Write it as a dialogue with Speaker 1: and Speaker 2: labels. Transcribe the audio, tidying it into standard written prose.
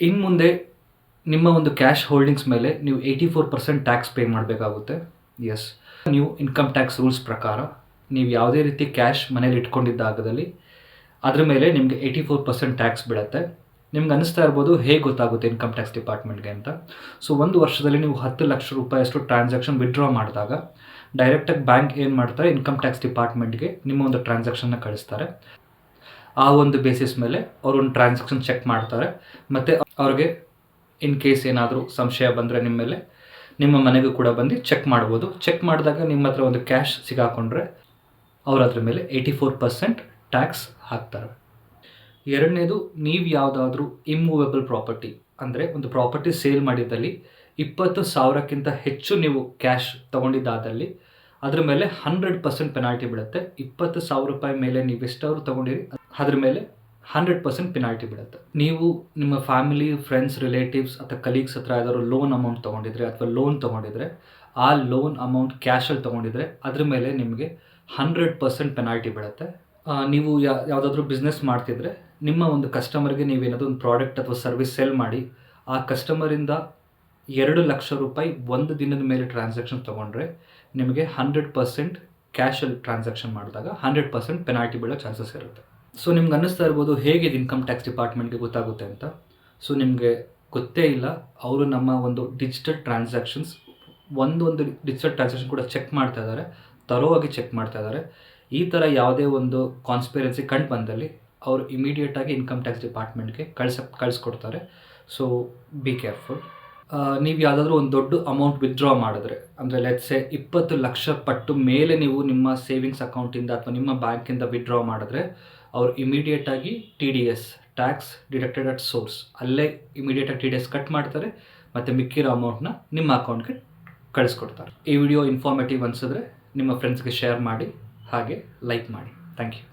Speaker 1: ಇನ್ನು ಮುಂದೆ ನಿಮ್ಮ ಒಂದು ಕ್ಯಾಶ್ ಹೋಲ್ಡಿಂಗ್ಸ್ ಮೇಲೆ ನೀವು 84% ಟ್ಯಾಕ್ಸ್ ಪೇ ಮಾಡಬೇಕಾಗುತ್ತೆ. ಎಸ್, ನೀವು ಇನ್ಕಮ್ ಟ್ಯಾಕ್ಸ್ ರೂಲ್ಸ್ ಪ್ರಕಾರ ನೀವು ಯಾವುದೇ ರೀತಿ ಕ್ಯಾಶ್ ಮನೇಲಿ ಇಟ್ಕೊಂಡಿದ್ದಾಗದಲ್ಲಿ ಅದ್ರ ಮೇಲೆ ನಿಮಗೆ 84% ಟ್ಯಾಕ್ಸ್ ಬೀಳುತ್ತೆ. ನಿಮ್ಗೆ ಅನಿಸ್ತಾ ಇರ್ಬೋದು ಹೇಗೆ ಗೊತ್ತಾಗುತ್ತೆ ಇನ್ಕಮ್ ಟ್ಯಾಕ್ಸ್ ಡಿಪಾರ್ಟ್ಮೆಂಟ್ಗೆ ಅಂತ. ಸೊ ಒಂದು ವರ್ಷದಲ್ಲಿ ನೀವು 10 ಲಕ್ಷ ರೂಪಾಯಿಯಷ್ಟು ಟ್ರಾನ್ಸಾಕ್ಷನ್ ವಿಡ್ರಾ ಮಾಡಿದಾಗ ಡೈರೆಕ್ಟಾಗಿ ಬ್ಯಾಂಕ್ ಏನು ಮಾಡ್ತಾರೆ, ಇನ್ಕಮ್ ಟ್ಯಾಕ್ಸ್ ಡಿಪಾರ್ಟ್ಮೆಂಟ್ಗೆ ನಿಮ್ಮ ಒಂದು ಟ್ರಾನ್ಸಾಕ್ಷನ್ನ ಕಳಿಸ್ತಾರೆ. ಆ ಒಂದು ಬೇಸಿಸ್ ಮೇಲೆ ಅವರು ಒಂದು ಟ್ರಾನ್ಸಾಕ್ಷನ್ ಚೆಕ್ ಮಾಡ್ತಾರೆ ಮತ್ತು ಅವ್ರಿಗೆ ಇನ್ ಕೇಸ್ ಏನಾದರೂ ಸಂಶಯ ಬಂದರೆ ನಿಮ್ಮ ಮೇಲೆ ನಿಮ್ಮ ಮನೆಗೂ ಕೂಡ ಬಂದು ಚೆಕ್ ಮಾಡ್ಬೋದು. ಚೆಕ್ ಮಾಡಿದಾಗ ನಿಮ್ಮ ಹತ್ರ ಒಂದು ಕ್ಯಾಶ್ ಸಿಗಾಕೊಂಡ್ರೆ ಅವ್ರು ಅದ್ರ ಮೇಲೆ 84% ಟ್ಯಾಕ್ಸ್ ಹಾಕ್ತಾರೆ. ಎರಡನೇದು, ನೀವು ಯಾವುದಾದ್ರೂ ಇಮ್ಮೂವೇಬಲ್ ಪ್ರಾಪರ್ಟಿ ಅಂದರೆ ಒಂದು ಪ್ರಾಪರ್ಟಿ ಸೇಲ್ ಮಾಡಿದ್ದಲ್ಲಿ 20,000ಕ್ಕಿಂತ ಹೆಚ್ಚು ನೀವು ಕ್ಯಾಶ್ ತೊಗೊಂಡಿದ್ದಾದಲ್ಲಿ ಅದ್ರ ಮೇಲೆ 100% ಪೆನಾಲ್ಟಿ ಬೀಳುತ್ತೆ. 20,000 ರೂಪಾಯಿ ಮೇಲೆ ನೀವು ಎಷ್ಟಾದ್ರು ತೊಗೊಂಡಿರಿ ಅದ್ರ ಮೇಲೆ 100% ಪೆನಾಲ್ಟಿ ಬೀಳುತ್ತೆ. ನೀವು ನಿಮ್ಮ ಫ್ಯಾಮಿಲಿ, ಫ್ರೆಂಡ್ಸ್, ರಿಲೇಟಿವ್ಸ್ ಅಥವಾ ಕಲೀಗ್ಸ್ ಹತ್ರ ಯಾವ್ದಾದ್ರು ಲೋನ್ ಅಮೌಂಟ್ ತೊಗೊಂಡಿದ್ರೆ ಅಥವಾ ಲೋನ್ ತೊಗೊಂಡಿದ್ರೆ ಆ ಲೋನ್ ಅಮೌಂಟ್ ಕ್ಯಾಶಲ್ಲಿ ತೊಗೊಂಡಿದ್ರೆ ಅದ್ರ ಮೇಲೆ ನಿಮಗೆ 100% ಪೆನಾಲ್ಟಿ ಬೀಳುತ್ತೆ. ನೀವು ಯಾವುದಾದ್ರೂ ಬಿಸ್ನೆಸ್ ಮಾಡ್ತಿದ್ರೆ ನಿಮ್ಮ ಒಂದು ಕಸ್ಟಮರ್ಗೆ ನೀವೇನಾದರೂ ಒಂದು ಪ್ರಾಡಕ್ಟ್ ಅಥವಾ ಸರ್ವಿಸ್ ಸೆಲ್ ಮಾಡಿ ಆ ಕಸ್ಟಮರಿಂದ 2 ಲಕ್ಷ ರೂಪಾಯಿ ಒಂದು ದಿನದ ಮೇಲೆ ಟ್ರಾನ್ಸಾಕ್ಷನ್ ತೊಗೊಂಡ್ರೆ ನಿಮಗೆ 100% ಕ್ಯಾಶಲ್ಲಿ ಟ್ರಾನ್ಸಾಕ್ಷನ್ ಮಾಡಿದಾಗ 100% ಪೆನಾಲ್ಟಿ ಬೀಳೋ ಚಾನ್ಸಸ್ ಇರುತ್ತೆ. ಸೊ ನಿಮ್ಗೆ ಅನ್ನಿಸ್ತಾ ಇರ್ಬೋದು ಹೇಗೆ ಇದು ಇನ್ಕಮ್ ಟ್ಯಾಕ್ಸ್ ಡಿಪಾರ್ಟ್ಮೆಂಟ್ಗೆ ಗೊತ್ತಾಗುತ್ತೆ ಅಂತ. ಸೊ ನಿಮಗೆ ಗೊತ್ತೇ ಇಲ್ಲ, ಅವರು ನಮ್ಮ ಒಂದು ಡಿಜಿಟಲ್ ಟ್ರಾನ್ಸಾಕ್ಷನ್ಸ್ ಒಂದೊಂದು ಡಿಜಿಟಲ್ ಟ್ರಾನ್ಸಾಕ್ಷನ್ ಕೂಡ ಚೆಕ್ ಮಾಡ್ತಾ ಇದ್ದಾರೆ, ತರೋವಾಗಿ ಚೆಕ್ ಮಾಡ್ತಾ ಇದ್ದಾರೆ. ಈ ಥರ ಯಾವುದೇ ಒಂದು ಕಾನ್ಸ್ಪಿರೆನ್ಸಿ ಕಂಡು ಬಂದಲ್ಲಿ ಅವರು ಇಮಿಡಿಯೇಟಾಗಿ ಇನ್ಕಮ್ ಟ್ಯಾಕ್ಸ್ ಡಿಪಾರ್ಟ್ಮೆಂಟ್ಗೆ ಕಳಿಸ್ಕೊಡ್ತಾರೆ. So be careful. ನೀವು ಯಾವುದಾದ್ರೂ ಒಂದು ದೊಡ್ಡ ಅಮೌಂಟ್ ವಿತ್ಡ್ರಾ ಮಾಡಿದ್ರೆ ಅಂದರೆ ಲೆಟ್ಸೆ 20 ಲಕ್ಷ ಪಟ್ಟು ಮೇಲೆ ನೀವು ನಿಮ್ಮ ಸೇವಿಂಗ್ಸ್ ಅಕೌಂಟಿಂದ ಅಥವಾ ನಿಮ್ಮ ಬ್ಯಾಂಕಿಂದ ವಿತ್ಡ್ರಾ ಮಾಡಿದ್ರೆ ಅವರು ಇಮಿಡಿಯೇಟಾಗಿ TDS tax deducted at source ಅಲ್ಲೇ ಇಮಿಡಿಯೇಟಾಗಿ TDS ಕಟ್ ಮಾಡ್ತಾರೆ ಮತ್ತು ಮಿಕ್ಕಿರೋ ಅಮೌಂಟ್ನ ನಿಮ್ಮ ಅಕೌಂಟ್ಗೆ ಕಳಿಸ್ಕೊಡ್ತಾರೆ. ಈ ವಿಡಿಯೋ ಇನ್ಫಾರ್ಮೇಟಿವ್ ಅನಿಸಿದ್ರೆ ನಿಮ್ಮ ಫ್ರೆಂಡ್ಸ್ಗೆ ಶೇರ್ ಮಾಡಿ, ಹಾಗೆ ಲೈಕ್ ಮಾಡಿ. Thank you.